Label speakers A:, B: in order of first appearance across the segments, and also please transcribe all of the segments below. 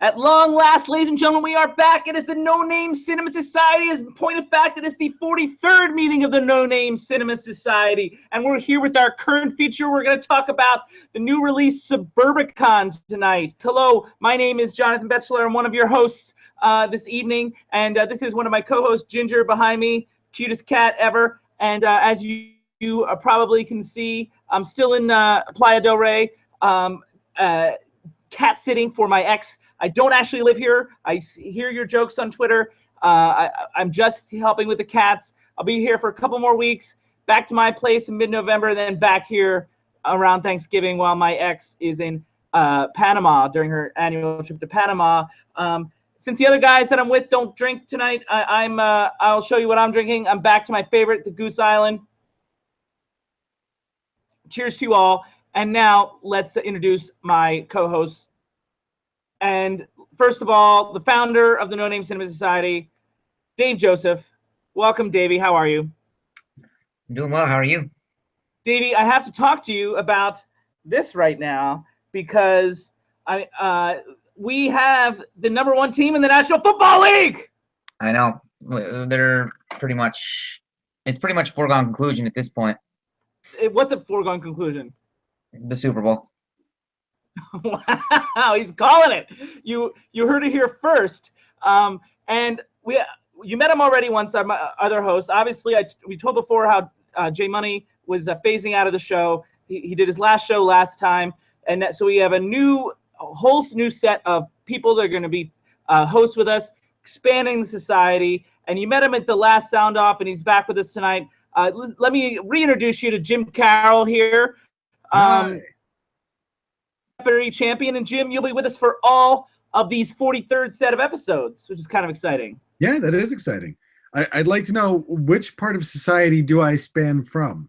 A: At long last, ladies and gentlemen, we are back. It is the No Name Cinema Society. As a point of fact, it is the 43rd meeting of the No Name Cinema Society. And we're here with our current feature. We're going to talk about the new release Suburbicon tonight. Hello, my name is Jonathan Betzler. I'm one of your hosts this evening. And this is one of my co-hosts, Ginger, behind me, cutest cat ever. And as you probably can see, I'm still in Playa del Rey, cat sitting for my ex. I don't actually live here. I hear your jokes on Twitter. I'm just helping with the cats. I'll be here for a couple more weeks, back to my place in mid-November, and then back here around Thanksgiving while my ex is in Panama during her annual trip to Panama. Since the other guys that I'm with don't drink tonight, I'll show you what I'm drinking. I'm back to my favorite, the Goose Island. Cheers to you all. And now let's introduce my co-hosts. And first of all, the founder of the No Name Cinema Society, Dave Joseph. Welcome, Davey. How are you?
B: I'm doing well. How are you?
A: Davey, I have to talk to you about this right now because we have the #1 team in the National Football League.
B: I know. They're pretty much a foregone conclusion at this point.
A: What's a foregone conclusion?
B: The Super Bowl.
A: Wow, he's calling it. You heard it here first. And you met him already once, our other host. Obviously, we told before how J Money was phasing out of the show. He did his last show last time, and so we have a whole new set of people that are going to be hosts with us, expanding the society. And you met him at the last Sound Off, and he's back with us tonight. Let me reintroduce you to Jim Carroll here. Champion, and Jim, you'll be with us for all of these 43rd set of episodes, which is kind of exciting.
C: Yeah, that is exciting. I'd like to know, which part of society do I span from?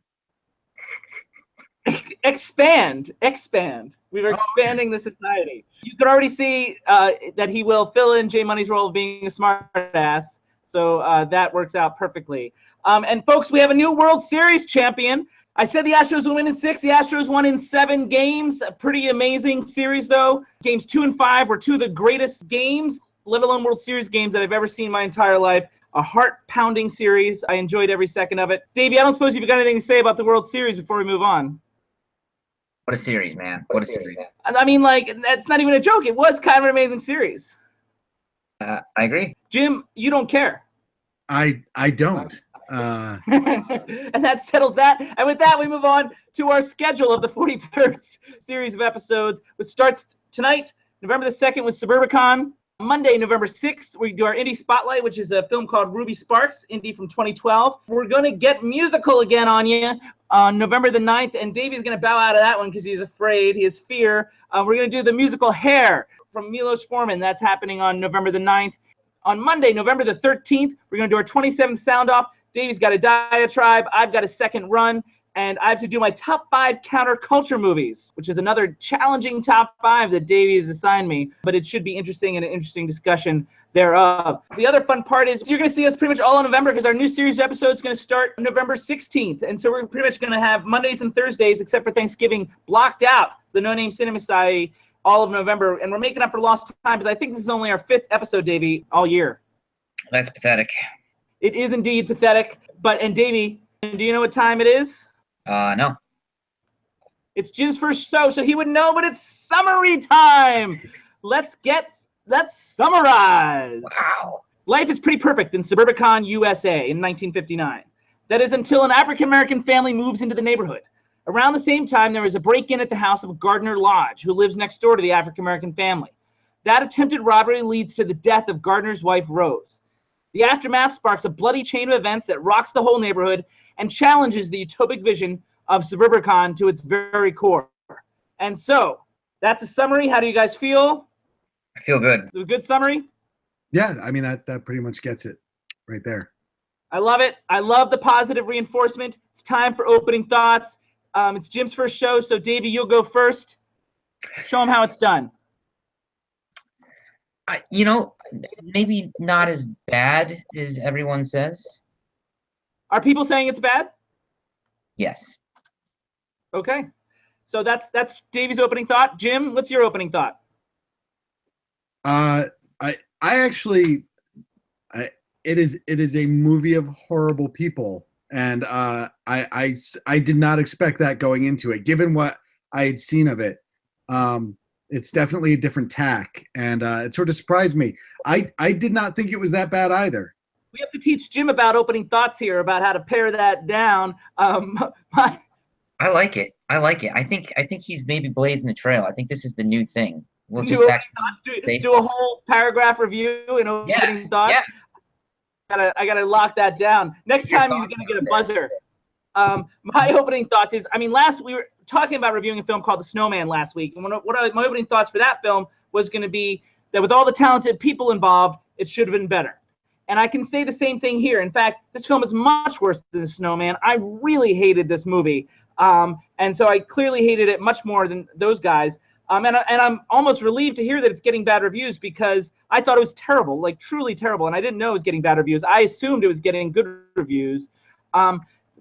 A: Expand. We were expanding the society. You can already see that he will fill in J Money's role of being a smart ass. So that works out perfectly. And folks, we have a new World Series champion. I said the Astros would win in 6. The Astros won in 7 games. A pretty amazing series, though. Games 2 and 5 were 2 of the greatest games, let alone World Series games, that I've ever seen in my entire life. A heart-pounding series. I enjoyed every second of it. Davey, I don't suppose you've got anything to say about the World Series before we move on.
B: What a series, man. What a series.
A: I mean, like, that's not even a joke. It was kind of an amazing series.
B: I agree.
A: Jim, you don't care.
C: I don't.
A: And that settles that. And with that, we move on to our schedule of the 43rd series of episodes, which starts tonight, November the 2nd, with Suburbicon. Monday, November 6th, we do our Indie Spotlight, which is a film called Ruby Sparks, indie from 2012. We're going to get musical again on you on November the 9th, and Davey's going to bow out of that one because he's afraid. He has fear. We're going to do the musical Hair from Milos Forman. That's happening on November the 9th. On Monday, November the 13th, we're going to do our 27th Sound Off. Davey's got a diatribe. I've got a second run. And I have to do my top 5 counterculture movies, which is another challenging top 5 that Davey has assigned me. But it should be interesting and an interesting discussion thereof. The other fun part is you're going to see us pretty much all in November because our new series episode is going to start November 16th. And so we're pretty much going to have Mondays and Thursdays, except for Thanksgiving, blocked out. The No Name Cinema Society all of November. And we're making up for lost time because I think this is only our 5th episode, Davey, all year.
B: That's pathetic.
A: It is indeed pathetic. And Davey, do you know what time it is?
B: No.
A: It's Jim's first show, so he would know, but it's summary time. Let's summarize.
B: Wow.
A: Life is pretty perfect in Suburbicon, USA in 1959. That is until an African-American family moves into the neighborhood. Around the same time, there is a break-in at the house of Gardner Lodge, who lives next door to the African-American family. That attempted robbery leads to the death of Gardner's wife, Rose. The aftermath sparks a bloody chain of events that rocks the whole neighborhood and challenges the utopic vision of Suburbicon to its very core. And so, that's a summary. How do you guys feel?
B: I feel good.
A: A good summary?
C: Yeah, I mean, that pretty much gets it right there.
A: I love it. I love the positive reinforcement. It's time for opening thoughts. It's Jim's first show, so Davey, you'll go first. Show him how it's done.
B: Maybe not as bad as everyone says.
A: Are people saying it's bad?
B: Yes.
A: Okay. So that's Davey's opening thought. Jim, what's your opening thought?
C: I actually, it is a movie of horrible people, and I did not expect that going into it, given what I had seen of it. It's definitely a different tack, and it sort of surprised me. I did not think it was that bad either.
A: We have to teach Jim about opening thoughts here, about how to pare that down.
B: I like it. I like it. I think he's maybe blazing the trail. I think this is the new thing. We'll
A: New
B: just
A: opening
B: actually
A: thoughts, do a whole paragraph review in opening thoughts.
B: Yeah.
A: I gotta lock that down. Next time he's gonna get a buzzer. My opening thoughts is, I mean, we were talking about reviewing a film called The Snowman last week, and my opening thoughts for that film was going to be that with all the talented people involved, it should have been better. And I can say the same thing here. In fact, this film is much worse than The Snowman. I really hated this movie, and so I clearly hated it much more than those guys. And I'm almost relieved to hear that it's getting bad reviews, because I thought it was terrible, like truly terrible, and I didn't know it was getting bad reviews. I assumed it was getting good reviews.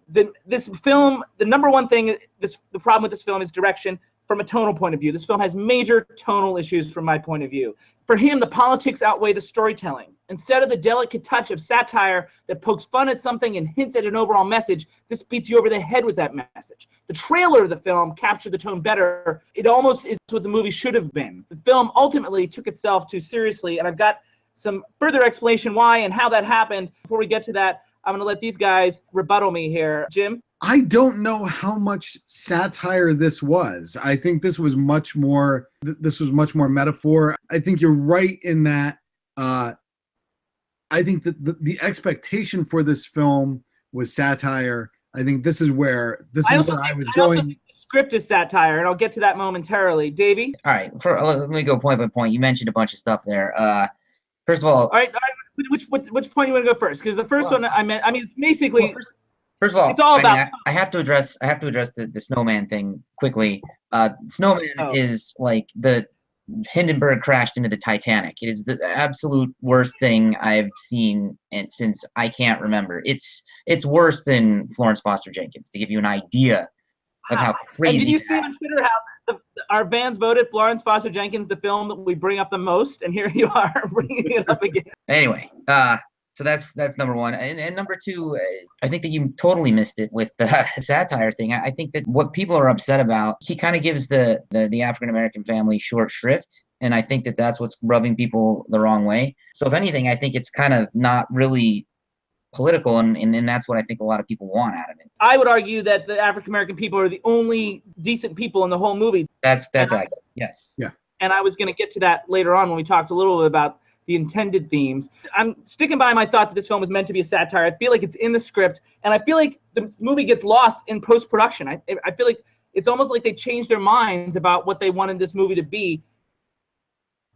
A: This film, the number one thing, the problem with this film is direction from a tonal point of view. This film has major tonal issues from my point of view. For him, the politics outweigh the storytelling. Instead of the delicate touch of satire that pokes fun at something and hints at an overall message, this beats you over the head with that message. The trailer of the film captured the tone better. It almost is what the movie should have been. The film ultimately took itself too seriously, and I've got some further explanation why and how that happened. Before we get to that, I'm going to let these guys rebuttal me here. Jim?
C: I don't know how much satire this was. I think this was much more metaphor. I think you're right in that. I think that the expectation for this film was satire. I think this is where I was going.
A: Also think the script is satire, and I'll get to that momentarily. Davey?
B: All right. Let me go point by point. You mentioned a bunch of stuff there. First of all,
A: all right. Which point do you want to go first? Because the first one I mean, it's basically.
B: Well, first of all,
A: it's all about.
B: I have to address the snowman thing quickly. Snowman is like the Hindenburg crashed into the Titanic. It is the absolute worst thing I've seen since I can't remember. It's worse than Florence Foster Jenkins, to give you an idea of how crazy.
A: And did you see on Twitter how our fans voted Florence Foster Jenkins the film that we bring up the most, and here you are bringing it up again.
B: Anyway, so that's number one, and number two, I think that you totally missed it with the satire thing. I think that what people are upset about, he kind of gives the African American family short shrift, and I think that that's what's rubbing people the wrong way. So if anything, I think it's kind of not really political, and that's what I think a lot of people want out of it.
A: I would argue that the African American people are the only decent people in the whole movie.
B: That's accurate. Yes.
C: Yeah.
A: And I was going to get to that later on when we talked a little bit about the intended themes. I'm sticking by my thought that this film was meant to be a satire. I feel like it's in the script, and I feel like the movie gets lost in post-production. I feel like it's almost like they changed their minds about what they wanted this movie to be.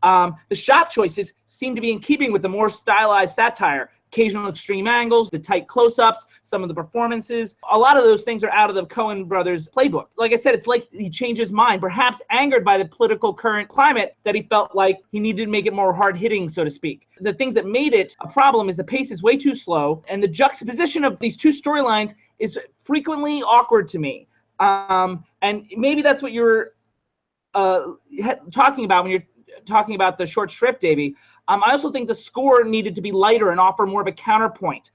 A: The shot choices seem to be in keeping with the more stylized satire. Occasional extreme angles, the tight close-ups, some of the performances. A lot of those things are out of the Coen brothers' playbook. Like I said, it's like he changed his mind, perhaps angered by the political current climate, that he felt like he needed to make it more hard-hitting, so to speak. The things that made it a problem is the pace is way too slow, and the juxtaposition of these two storylines is frequently awkward to me. And maybe that's what you're talking about when you're talking about the short shrift, Davey. I also think the score needed to be lighter and offer more of a counterpoint.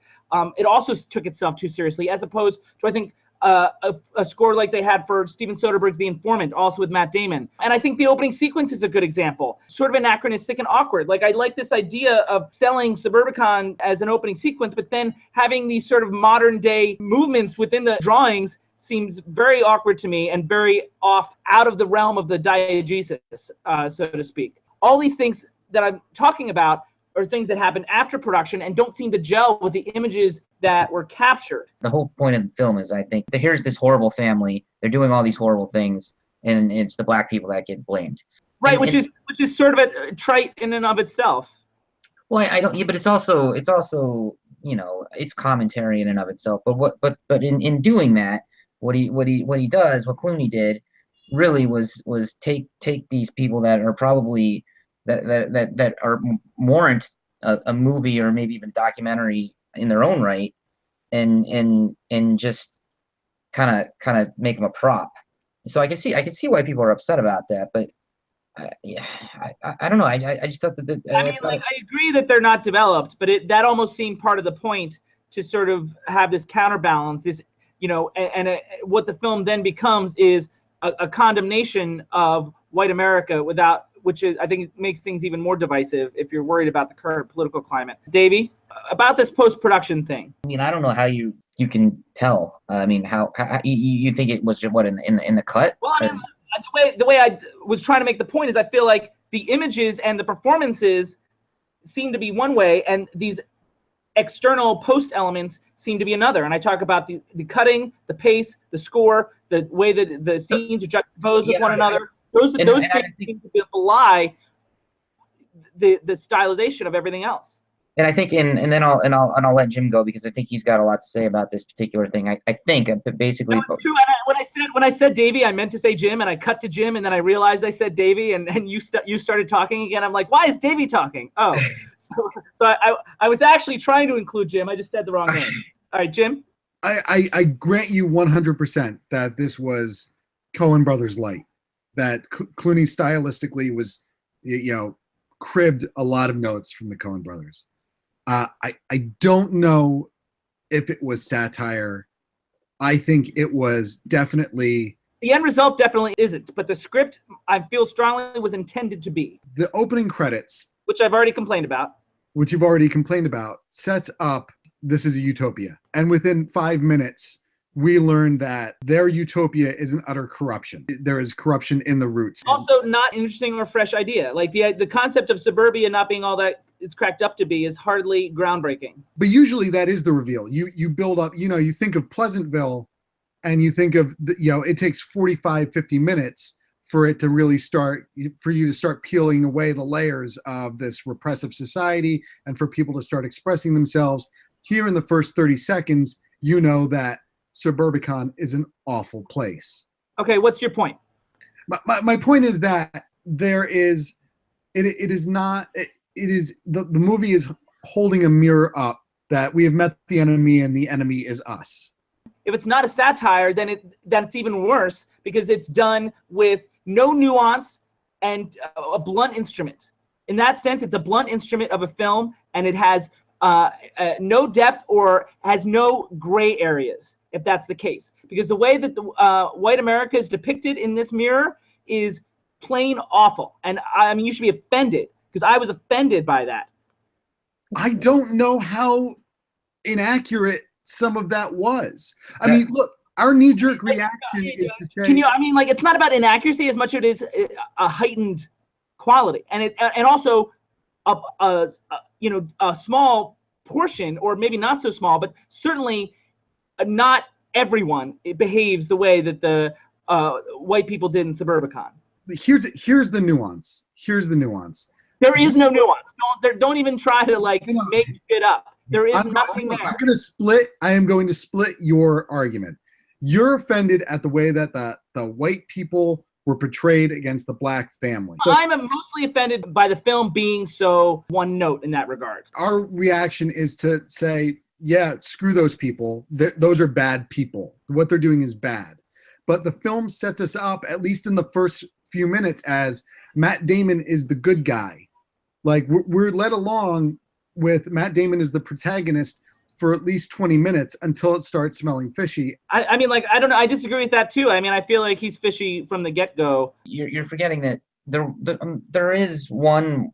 A: It also took itself too seriously, as opposed to, I think, a score like they had for Steven Soderbergh's The Informant, also with Matt Damon. And I think the opening sequence is a good example, sort of anachronistic and awkward. Like, I like this idea of selling Suburbicon as an opening sequence, but then having these sort of modern day movements within the drawings seems very awkward to me and very out of the realm of the diegesis, so to speak. All these things that I'm talking about are things that happen after production and don't seem to gel with the images that were captured.
B: The whole point of the film is, I think, that here's this horrible family. They're doing all these horrible things, and it's the black people that get blamed.
A: Right, which is sort of a trite in and of itself.
B: Well, I don't. Yeah, but it's also it's commentary in and of itself. But in doing that, what he does, what Clooney did, really was take these people that are probably that are warrant a movie or maybe even documentary in their own right, and just kind of make them a prop. So I can see why people are upset about that, but Yeah, I don't know. I just thought that
A: I mean, like, I agree that they're not developed, but that almost seemed part of the point to sort of have this counterbalance. This, you know, and what the film then becomes is a condemnation of white America which is, I think, makes things even more divisive if you're worried about the current political climate. Davey, about this post-production thing.
B: I mean, I don't know how you can tell. I mean, how you think it was what in the cut?
A: Well, I mean, the way I was trying to make the point is I feel like the images and the performances seem to be one way, and these external post elements seem to be another. And I talk about the cutting, the pace, the score, the way that the scenes are juxtaposed with one another. Those things seem to belie the stylization of everything else.
B: And I think, and then I'll let Jim go, because I think he's got a lot to say about this particular thing. I think basically.
A: No, it's true. When I said Davey, I meant to say Jim, and I cut to Jim, and then I realized I said Davey, and you started talking again. I'm like, why is Davey talking? Oh, so I was actually trying to include Jim. I just said the wrong name. All right, Jim.
C: I grant you 100% that this was Coen Brothers light. That Clooney stylistically was, cribbed a lot of notes from the Coen Brothers. I don't know if it was satire. I think it was definitely.
A: The end result definitely isn't, but the script, I feel strongly, was intended to be.
C: The opening credits,
A: which I've already complained about.
C: Which you've already complained about, sets up this is a utopia. And within 5 minutes, we learned that their utopia is an utter corruption. There is corruption in the roots.
A: Also, not interesting or fresh idea. Like the concept of suburbia not being all that it's cracked up to be is hardly groundbreaking.
C: But usually that is the reveal. You build up, you think of Pleasantville, and you think of, it takes 45, 50 minutes for it to really start, for you to start peeling away the layers of this repressive society and for people to start expressing themselves. Here in the first 30 seconds, you know that Suburbicon is an awful place.
A: Okay, what's your point?
C: My point is that there is, it is not, it is, the movie is holding a mirror up that we have met the enemy and the enemy is us.
A: If it's not a satire, then it's even worse, because it's done with no nuance and a blunt instrument. In that sense, it's a blunt instrument of a film, and it has no depth or has no gray areas, if that's the case. Because the way that the white America is depicted in this mirror is plain awful. And I mean, you should be offended, because I was offended by that.
C: I don't know how inaccurate some of that was. I mean, look, our knee-jerk reaction is to say,
A: it's not about inaccuracy as much as it is a heightened quality, and also a small portion, or maybe not so small, but certainly not everyone behaves the way that the white people did in Suburbicon.
C: Here's the nuance. Here's the nuance.
A: There is no nuance. Don't even try to make it up. There is nothing there.
C: I am going to split your argument. You're offended at the way that the white people were portrayed against the black family.
A: I'm mostly offended by the film being so one note in that regard.
C: Our reaction is to say, yeah, screw those people. Those are bad people. What they're doing is bad. But the film sets us up, at least in the first few minutes, as Matt Damon is the good guy. Like, we're led along with Matt Damon as the protagonist for at least 20 minutes until it starts smelling fishy.
A: I mean, I don't know. I disagree with that too. I mean, I feel like he's fishy from the get-go.
B: You're forgetting that there is one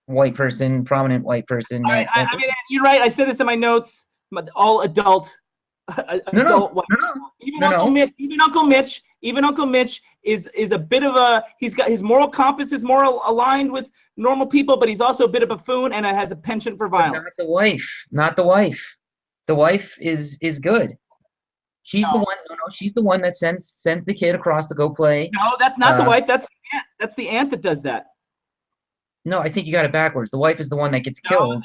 B: white person, prominent white person.
A: I mean, you're right. I said this in my notes. All adult. Even Uncle Mitch is a bit of a, he's got his moral compass is more aligned with normal people, but he's also a bit of a buffoon and has a penchant for violence.
B: Not the wife. The wife is good. She's the one. No, she's the one that sends the kid across to go play.
A: No, that's not the wife. That's the aunt. That's the aunt that does that.
B: No, I think you got it backwards. The wife is the one that gets killed.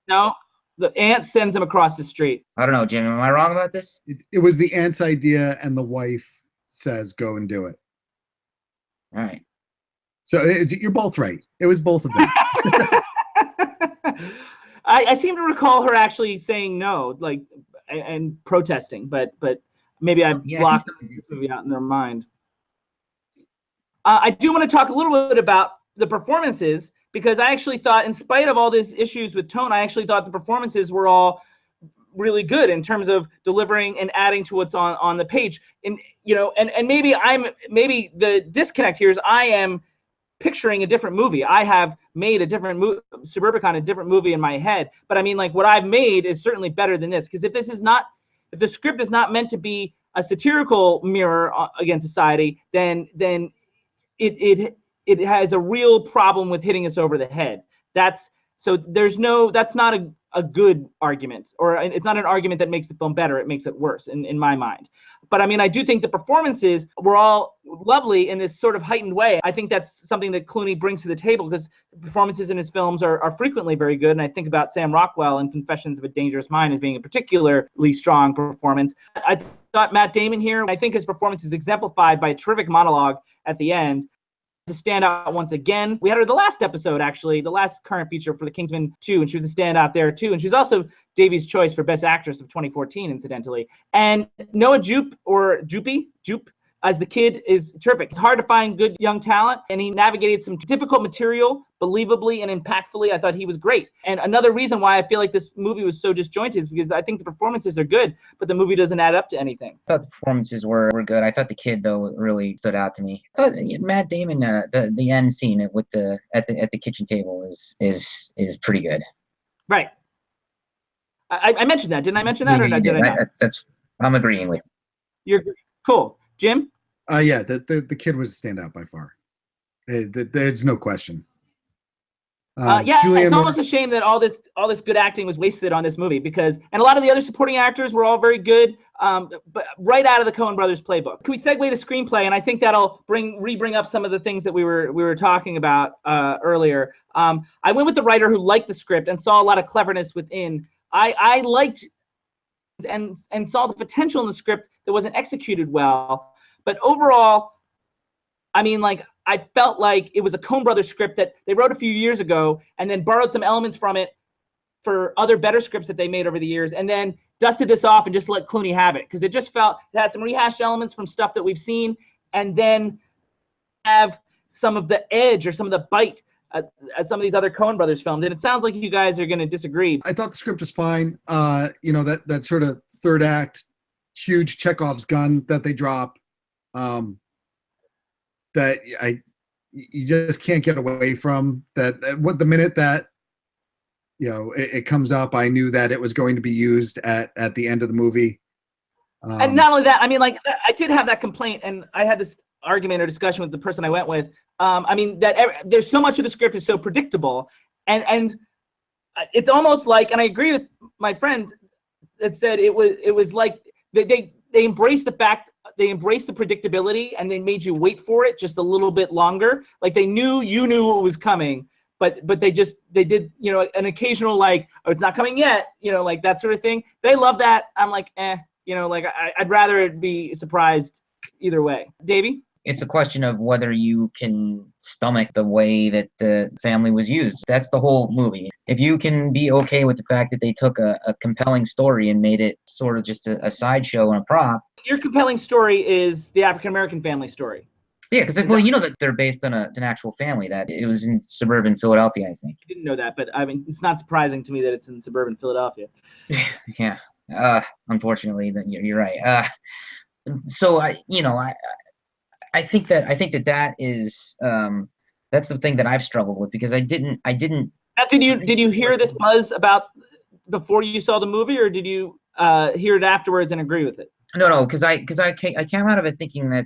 A: No. The aunt sends him across the street.
B: I don't know, Jim. Am I wrong about this?
C: It was the aunt's idea, and the wife says, "Go and do it."
B: All right.
C: So you're both right. It was both of them.
A: I seem to recall her actually saying no, and protesting, but maybe I blocked this movie out in their mind. I do want to talk a little bit about the performances, because I actually thought, in spite of all these issues with tone, I actually thought the performances were all really good in terms of delivering and adding to what's on the page. And and maybe the disconnect here is I am picturing a different movie. I have made a different Suburbicon, a different movie in my head. But I mean, like, what I've made is certainly better than this, because if the script is not meant to be a satirical mirror against society, then it has a real problem with hitting us over the head. That's not a good argument, or it's not an argument that makes the film better. It makes it worse in my mind. But I mean, I do think the performances were all lovely in this sort of heightened way. I think that's something that Clooney brings to the table, because performances in his films are frequently very good. And I think about Sam Rockwell in Confessions of a Dangerous Mind as being a particularly strong performance. I thought Matt Damon here, I think his performance is exemplified by a terrific monologue at the end. To stand out once again. We had her the last episode, actually, the last current feature for the Kingsman 2, and she was a standout there too. And she's also Davie's choice for Best Actress of 2014, incidentally. And Noah Jupe as the kid is terrific. It's hard to find good young talent, and he navigated some difficult material believably and impactfully. I thought he was great. And another reason why I feel like this movie was so disjointed is because I think the performances are good, but the movie doesn't add up to anything.
B: I thought the performances were good. I thought the kid, though, really stood out to me. I thought Matt Damon, the end scene with at the kitchen table is pretty good.
A: Right. I mentioned that. Didn't I mention that, or did I not?
B: I'm agreeing with you.
A: You're cool. Jim?
C: Yeah, the kid was a standout by far. There's no question.
A: Julianne, it's almost a shame that all this good acting was wasted on this movie, and a lot of the other supporting actors were all very good, but right out of the Coen Brothers playbook. Can we segue to screenplay? And I think that'll bring up some of the things that we were talking about earlier. I went with the writer who liked the script and saw a lot of cleverness within. I liked and saw the potential in the script that wasn't executed well. But overall, I mean, like, I felt like it was a Coen Brothers script that they wrote a few years ago and then borrowed some elements from it for other better scripts that they made over the years, and then dusted this off and just let Clooney have it, because it just felt it had some rehashed elements from stuff that we've seen, and then have some of the edge or some of the bite at some of these other Coen Brothers films. And it sounds like you guys are going to disagree.
C: I thought the script was fine. That sort of third act, huge Chekhov's gun that they drop. That you just can't get away from that. What the minute that it comes up, I knew that it was going to be used at the end of the movie.
A: And not only that, I mean, like, I did have that complaint, and I had this argument or discussion with the person I went with. I mean, that there's so much of the script is so predictable, and it's almost like, and I agree with my friend that said it was like they embraced the fact. They embraced the predictability, and they made you wait for it just a little bit longer. Like, you knew it was coming, but they did, an occasional, like, oh, it's not coming yet, like that sort of thing. They love that. I'm like, like, I'd rather it be surprised either way. Davey?
B: It's a question of whether you can stomach the way that the family was used. That's the whole movie. If you can be okay with the fact that they took a compelling story and made it sort of just a sideshow and a prop.
A: Your compelling story is the African-American family story.
B: Yeah, because, well, you know that they're based on an actual family, that it was in suburban Philadelphia, I think.
A: I didn't know that, but I mean, it's not surprising to me that it's in suburban Philadelphia.
B: Yeah. Unfortunately, you're right. So I think that is that's the thing that I've struggled with, because I didn't.
A: Now, did you hear this buzz about before you saw the movie, or did you hear it afterwards and agree with it?
B: No, because I came out of it thinking that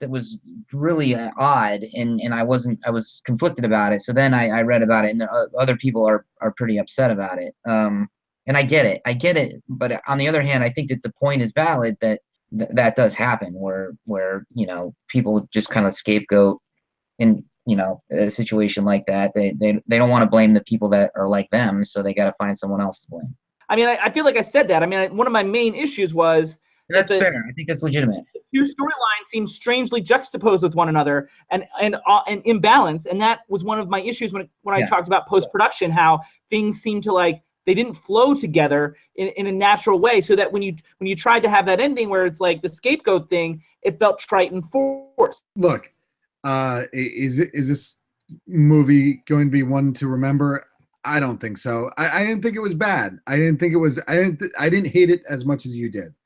B: was really odd, and I was conflicted about it. So then I read about it, and other people are pretty upset about it. And I get it. But on the other hand, I think that the point is valid that does happen, where people just kind of scapegoat in a situation like that. They don't want to blame the people that are like them, so they got to find someone else to blame.
A: I mean, I feel like I said that. I mean, one of my main issues was
B: that's fair. I think that's legitimate.
A: The two storylines seem strangely juxtaposed with one another and imbalanced, and that was one of my issues when I talked about post-production, how things seem to, like, they didn't flow together in a natural way, so that when you tried to have that ending where it's like the scapegoat thing, it felt trite and forced.
C: Look, Is this movie going to be one to remember? I don't think so. I didn't think it was bad. I didn't hate it as much as you did.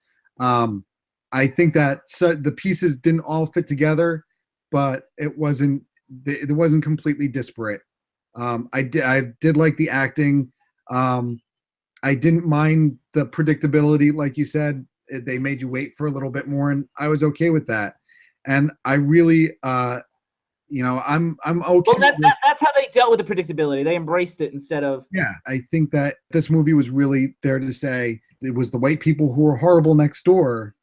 C: I think that the pieces didn't all fit together, but it wasn't completely disparate. I did like the acting. I didn't mind the predictability, like you said. They made you wait for a little bit more, and I was okay with that. And I really, I'm okay.
A: Well, that's how they dealt with the predictability. They embraced it instead of.
C: Yeah, I think that this movie was really there to say it was the white people who were horrible next door,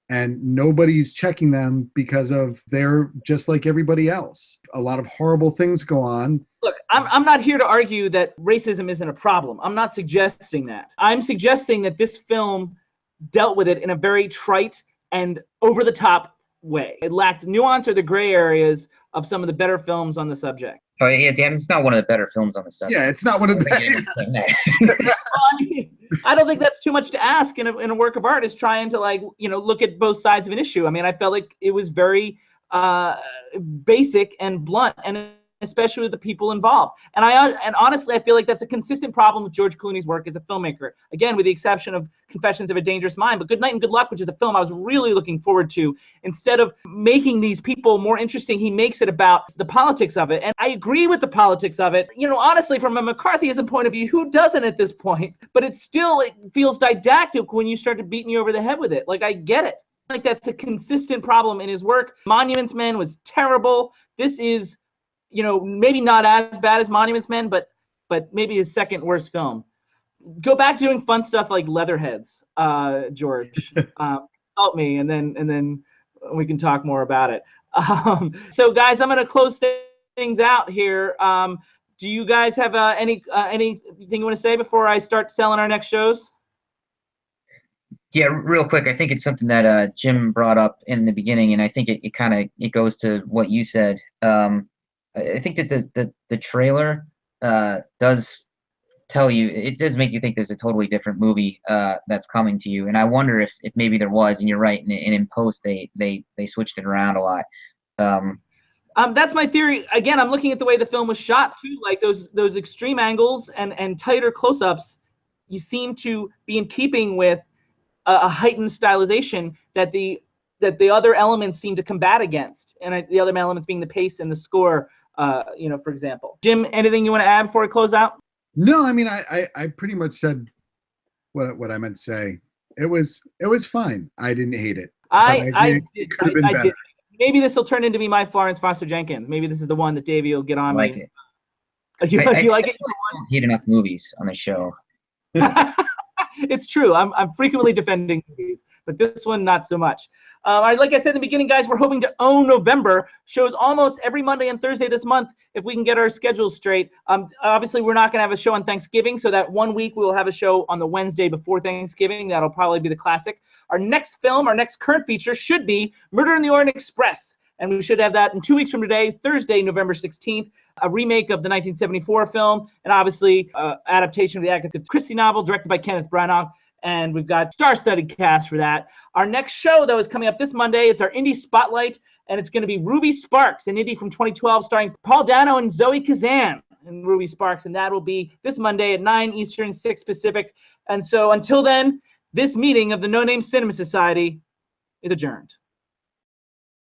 C: and nobody's checking them because of they're just like everybody else. A lot of horrible things go on.
A: Look, I'm not here to argue that racism isn't a problem. I'm not suggesting that. I'm suggesting that this film dealt with it in a very trite and over-the-top way. It lacked nuance or the gray areas of some of the better films on the subject.
B: Oh yeah, damn! It's not one of the better films on the subject.
C: Yeah, it's not one of the.
A: I don't think that's too much to ask in a work of art. Is trying to look at both sides of an issue. I mean, I felt like it was very basic and blunt, and especially with the people involved. And honestly, I feel like that's a consistent problem with George Clooney's work as a filmmaker. Again, with the exception of Confessions of a Dangerous Mind, but Good Night and Good Luck, which is a film I was really looking forward to. Instead of making these people more interesting, he makes it about the politics of it. And I agree with the politics of it. Honestly, from a McCarthyism point of view, who doesn't at this point? But it feels didactic when you start to beat me over the head with it. Like, I get it. Like, that's a consistent problem in his work. Monuments Men was terrible. This is maybe not as bad as Monuments Men, but maybe his second worst film. Go back doing fun stuff like Leatherheads, George. Help me, and then we can talk more about it. So, guys, I'm going to close things out here. Do you guys have anything you want to say before I start selling our next shows?
B: Yeah, real quick. I think it's something that Jim brought up in the beginning, and I think it goes to what you said. I think that the trailer does tell you, it does make you think there's a totally different movie that's coming to you, and I wonder if maybe there was, and you're right, and in post they switched it around a lot.
A: That's my theory. Again, I'm looking at the way the film was shot too, like those extreme angles and tighter close-ups. You seem to be in keeping with a heightened stylization that the other elements seem to combat against, and the other elements being the pace and the score. For example. Jim, anything you want to add before we close out?
C: No, I mean, I pretty much said what I meant to say. It was fine. I didn't hate it.
A: I did. Maybe this will turn into my Florence Foster Jenkins. Maybe this is the one that Davey will get on
B: like
A: me.
B: It.
A: You like it?
B: I don't hate enough movies on the show.
A: It's true. I'm frequently defending movies, but this one not so much. Like I said in the beginning, guys, we're hoping to own November. Shows almost every Monday and Thursday this month if we can get our schedules straight. Obviously, we're not going to have a show on Thanksgiving, so that 1 week we will have a show on the Wednesday before Thanksgiving. That'll probably be the classic. Our next current feature should be Murder in the Orient Express. And we should have that in 2 weeks from today, Thursday, November 16th, a remake of the 1974 film, and obviously adaptation of the Agatha Christie novel directed by Kenneth Branagh. And we've got star-studded cast for that. Our next show, though, is coming up this Monday. It's our Indie Spotlight, and it's going to be Ruby Sparks, an indie from 2012 starring Paul Dano and Zoe Kazan and Ruby Sparks. And that will be this Monday at 9 Eastern, 6 Pacific. And so until then, this meeting of the No Name Cinema Society is adjourned.